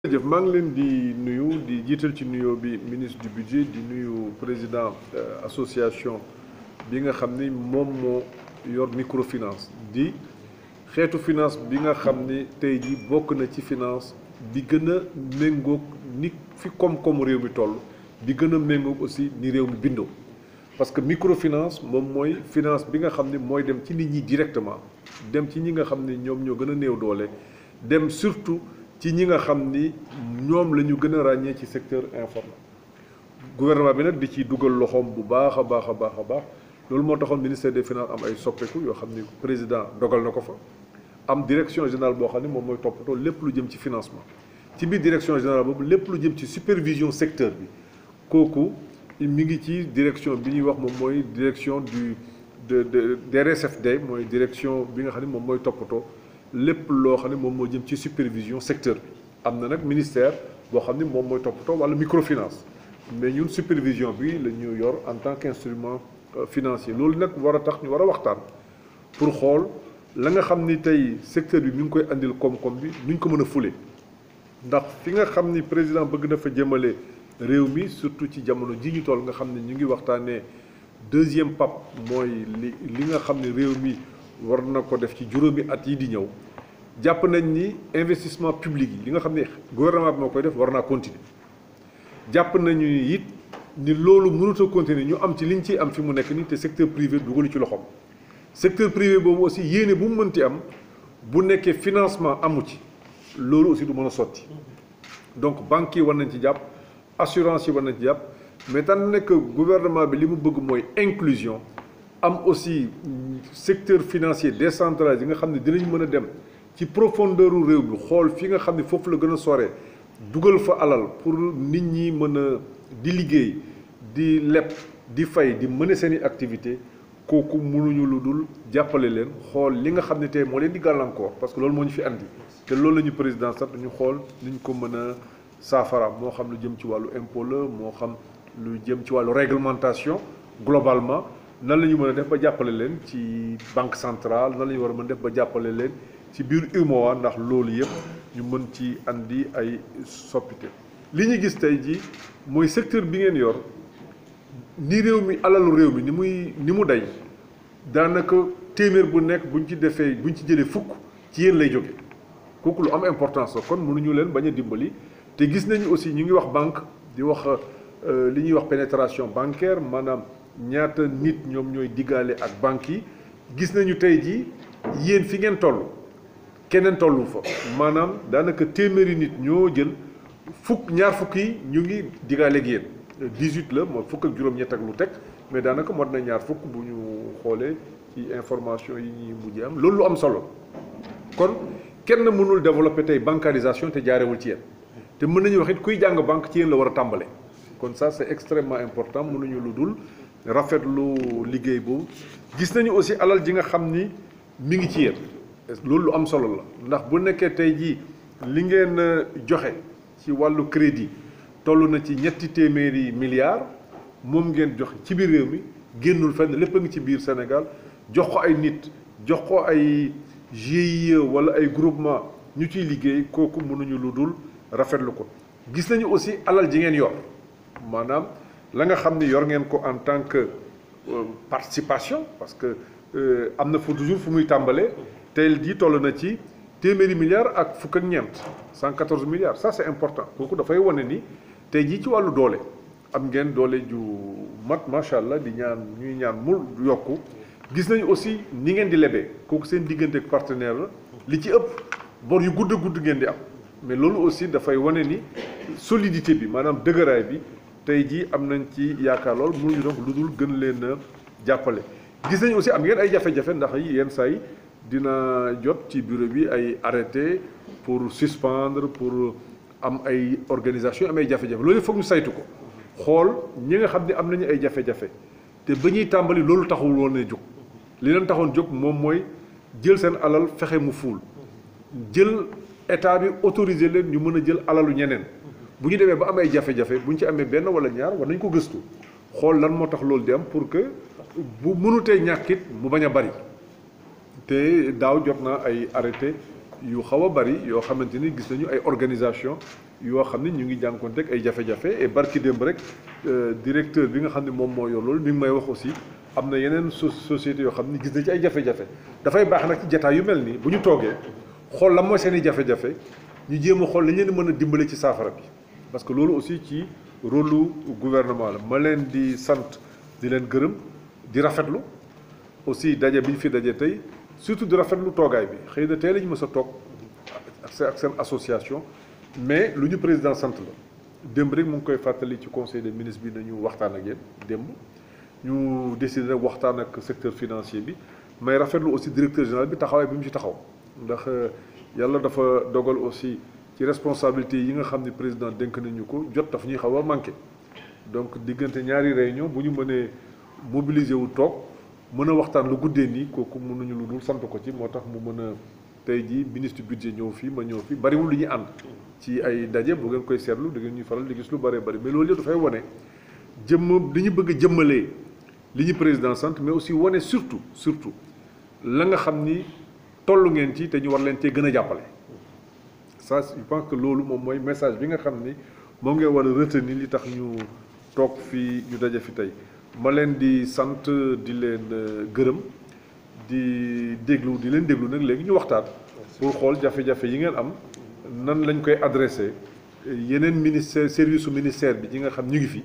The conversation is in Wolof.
jërëjëf maa ngi leen di nuyu di jiital ci nuyoo bi ministre du budget di nuyu président association bi nga xam ni moom moo yor microfinance di xeetu finance bi nga xam ni tey ji bokk na ci finance bi gën a méngoog ni fi koom-koomu réew mi toll bi gën a méngoog aussi ni réew mi bindoo parce que microfinance moom mooy finance bi nga xam ni mooy dem ci nit ñi directement dem ci ñi nga xam ni ñoom ñoo gën a néew doole dem surtout ci ñi nga xam ni ñoom la ñu gën a ràññee ci secteur informel gouvernement bi nag di ci dugal loxoom bu baax a baax a baax a baax loolu moo taxoon ministère des finances am ay soppeeku yoo xam ni président dogal na ko fa am direction générale boo xam ne moom mooy toppatoo lépp lu jëm ci financement ci biir direction générale boobu lépp lu jëm ci supervision secteur bi kooku mi ngi ci direction bi ñuy wax moom mooy direction du DRSFD mooy direction bi nga xam ne moom mooy toppatoo lépp loo xam ne moom moo jëm ci supervision secteur bi am na nag ministère boo xam ne moom mooy toppatoo wala microfinance mais ñun supervision bi la ñu yor en tant qu'instrument financier loolu nag war a tax ñu war a waxtaan pour xool la nga xam ni tey secteur bi mi ngi koy andil koom-koom bi nuñ ko mën a fule ndax fi nga xam ni président bëgg na fa jëmale réew mi surtout ci jamono ji ñu toll nga xam ne ñu ngi waxtaanee deuxième PAP mooy li nga xam ne réew mi war na ko def ci juróomi at yi di ñëw jàpp nañ ni investissement public yi li nga xam ne gouvernement bi moo koy def war naa continuer jàpp nañu it ni loolu mënut a continuer ñu am ci liñ ciy am fi mu nekk nii te secteur privé dugalu ci loxoom secteur privé boobu aussi yéene bu mu mënti am bu nekkee financement amu ci loolu aussi du mën a sotti donc banques yi war nañ ci jàpp assurance yi war nañ ci jàpp mais tan nekk gouvernement bi li mu bëgg mooy inclusion am aussi secteur financier décentralisé yi nga xam ne dinañ mën a dem ci profondeur u réew bi xool fi nga xam ne foofu la gën a sore dugal fa alal pour nit ñi mën a di liggéey di leb di fay di mën a seeni activité kooku mënuñu lu dul jàppale leen xool li nga xam ne tey moo leen di gàllankoor parce que loolu moo ñu fi andi te loolu la ñu président sax ñu xool niñ ko mën a saafara moo xam lu jëm ci wàllu impôt la moo xam lu jëm ci wàllu réglementation globalement nan la ñu mën a def ba jàppale leen ci banque centrale nan la ñu war a mën def ba jàppale leen ci biir UMOA ndax loolu yëpp ñu mën ci andi ay soppite li ñu gis tey jii mooy secteur bi ngeen yor ni réew mi alalu réew mi ni mu day daanaka téeméer bu nekk buñ ci defee buñ ci jëlee fukk ci yéen lay jóge kooku lu am importance la kon mënuñu leen bañ a dimbali te gis nañu aussi ñu ngi wax banque di wax li ñuy wax pénétration bancaire maanaam ñaata nit ñoom ñooy diggaale ak banques yi gis nañu tey jii yéen fi ngeen toll keneen tollu fa maanaam daanaka téeméeri nit ñoo jël ñaar fukk yi ñu ngi diggaale ak yéen 18 la mooy fukk ak juróom-ñett ak lu teg mais daanaka mot na ñaar fukk bu ñu xoolee ci information yi ñuy mujjee am loolu lu am solo kon kenn mënul développer tey bancarisation te jaarewul ci yéen te mën nañu wax it kuy jàng banque ci yéen la war a tàmbale kon ça c'est extrêmement important mënuñu lu dul rafetlu liggéey boobu gis nañu aussi alal ji nga xam ni mi ngi ci yéen loolu lu am solo la ndax bu nekkee tey jii li ngeen joxe ci wàllu crédit toll na ci ñetti téeméeri milliards moom ngeen joxe ci biir réew mi génnul fenn lépp a ngi ci biir Sénégal jox ko ay nit jox ko ay GIE wala ay groupement ñu ciy liggéey kooku mënuñu lu dul rafetlu ko gis nañu aussi alal ji ngeen yor maanaam la nga xam ni yor ngeen ko en tant que participation parce que am na fu toujours fu muy tàmbalee tey jii toll na ci téeméeri milliards ak fukk ak ñeent 114 milliards ça c'est important kooku dafay wane ni tey jii ci wàllu doole am ngeen doole ju mat macha allah di ñaan ñuy ñaan mu yokku gis nañu aussi ni ngeen di lebee kooku seen diggante ak partenaire la li ci ëpp bor yu gudd ngeen di am mais loolu aussi dafay wane ni solidité bi maanaam dëgëraay bi tey jii am nañ ci yaakaar lool mënuñu donc lu dul gën leen a jàppale gis nañu aussi am ngeen ay jafe-jafe ndax yenn saa yi dina jot ci bureau bi ay arrêté pour suspendre pour am ay organisation am ay jafe-jafe loolu foog ñu saytu ko xool ñi nga xam ne am nañu ay jafe-jafe te ba ñuy tàmbali loolu taxul woon a jóg li leen taxoon jóg moom mooy jël seen alal fexe mu fuul jël état bi autorisé leen ñu mën a jël alalu ñeneen bu ñu demee ba am ay jafe-jafe bu ñu ci amee benn wala ñaar war nañ ko gëstu xool lan moo tax loolu di am pour que bu mënutee ñàkkit mu bañ a bari te daaw jot naa ay arrêté yu xaw a bari yoo xamante ni gis nañu ay organisation yoo xam ne ñu ngi jànkuwanteeg ay jafe-jafe et barki démb rek directeur bi nga xam ne moom moo yor loolu mi ngi may wax aussi am na yeneen société yoo xam ne gis na ci ay jafe-jafe dafay baax nag ci jataay yu mel nii bu ñu toogee xool la mooy seen i jafe-jafe ñu jéem a xool lañ leen mën a dimbale ci saafara bi parce que loolu aussi ci rôle lu gouvernement la ma leen di sant di leen gërëm di rafetlu aussi daje bi ñu fi daje tey surtout di rafetlu toogaay bi xëy na tey lañu mës a toog ak seen association mais lu ñu président sant la démb rek mu ngi koy fàttali ci conseil des ministres bi nañu waxtaan ak yéen démb ñu décidé nag waxtaan ak secteur financier bi may rafetlu aussi directeur général bi taxawaay bi mu ci taxaw ndax yàlla dafa dogal aussi ci responsabilité yi nga xam ne président dénk nañu ko jot daf ñuy xaw a manqué donc diggante ñaari réunion bu ñu mënee mobiliser wu toog mën a waxtaan lu guddee nii kooku mënuñu lu dul sant ko ci moo tax mu mën a tey jii ministre du budget ñëw fii ma ñëw fii bariwul lu ñuy ànd ci ay daje bu ngeen koy seetlu da ngeen ñuy faral di gis lu bëree bëri mais loolu yëpp dafay wane li ñu bëgg a jëmmalee li ñu président sant mais aussi wane surtout la nga xam ni toll ngeen ci te ñu war leen cee gën a jàppale ça je pense que loolu moom mooy message bi nga xam ni moom ngeen war a retenir li tax ñu toog fii ñu daje fi tey ma leen di sant di leen gërëm di leen déglu nag léegi ñu waxtaan pour xool jafe-jafe yi ngeen am nan lañ koy adressé yeneen ministère service su ministère bi yi nga xam ñu ngi fi